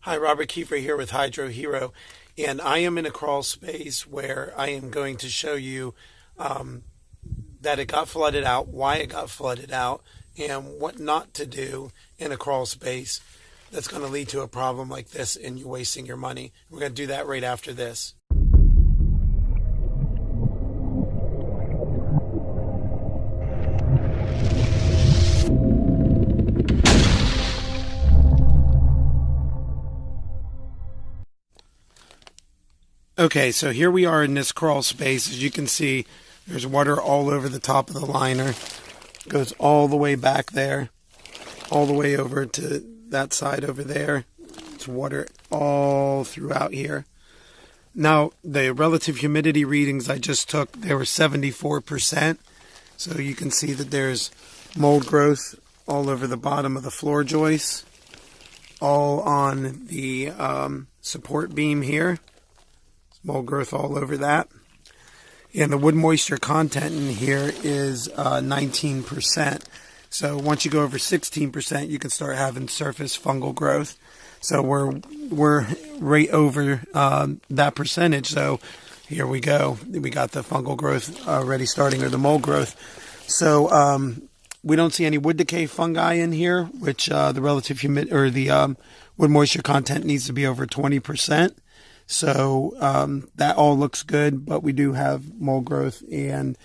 Hi, Robert Kiefer here with HydroHero, and I am in a crawl space where I am going to show you that it got flooded out, why it got flooded out, and what not to do in a crawl space that's going to lead to a problem like this and you wasting your money. We're going to do that right after this. Okay, so here we are in this crawl space. As you can see, there's water all over the top of the liner. It goes all the way back there, all the way over to that side over there. It's water all throughout here. Now, the relative humidity readings I just took, they were 74%. So you can see that there's mold growth all over the bottom of the floor joists, all on the support beam here. Mold growth all over that. And the wood moisture content in here is 19%. So once you go over 16%, you can start having surface fungal growth. So we're right over that percentage. So here we go. We got the fungal growth already starting, or the mold growth. So we don't see any wood decay fungi in here, which the relative humidity or the wood moisture content needs to be over 20%. So that all looks good, but we do have mold growth, and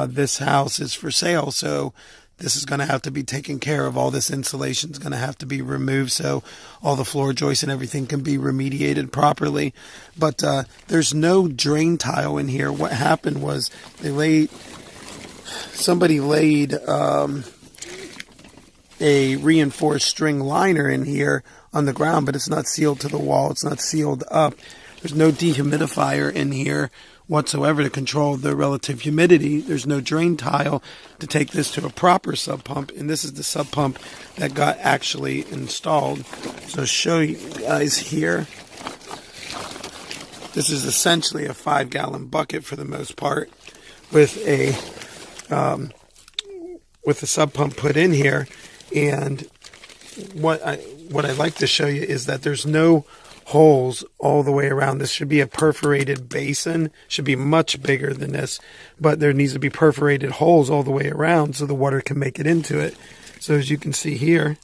this house is for sale. So this is going to have to be taken care of. All this insulation is going to have to be removed so all the floor joists and everything can be remediated properly. But there's no drain tile in here. What happened was somebody laid a reinforced string liner in here on the ground, but it's not sealed to the wall. It's not sealed up. There's no dehumidifier in here whatsoever to control the relative humidity. There's no drain tile to take this to a proper sub pump, and this is the sub pump that got actually installed. So I'll show you guys here. This is essentially a 5-gallon bucket for the most part, with a sub pump put in here. And what I'd like to show you is that there's no holes all the way around. This should be a perforated basin, should be much bigger than this, but there needs to be perforated holes all the way around so the water can make it into it. So as you can see here,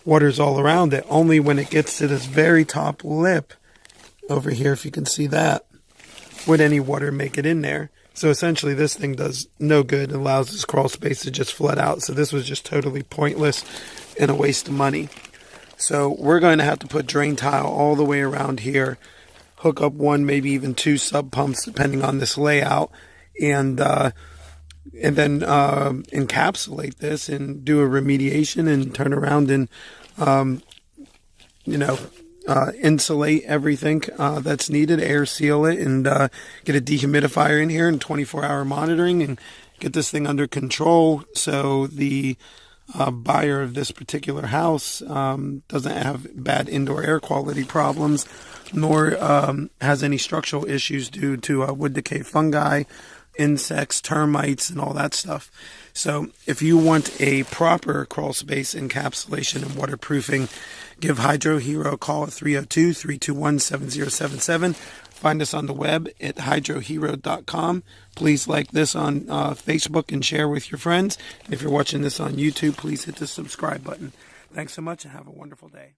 water's all around it. Only when it gets to this very top lip over here, if you can see that, would any water make it in there. So essentially this thing does no good and allows this crawl space to just flood out. So this was just totally pointless and a waste of money. So we're going to have to put drain tile all the way around here, hook up one, maybe even two sub pumps depending on this layout, and then encapsulate this and do a remediation and turn around and insulate everything that's needed, air seal it, and get a dehumidifier in here and 24-hour monitoring and get this thing under control so the buyer of this particular house doesn't have bad indoor air quality problems, nor has any structural issues due to wood decay fungi, insects, termites, and all that stuff. So if you want a proper crawl space encapsulation and waterproofing, give HydroHero a call at 302-321-7077. Find us on the web at hydrohero.com. Please like this on Facebook and share with your friends. And if you're watching this on YouTube, please hit the subscribe button. Thanks so much and have a wonderful day.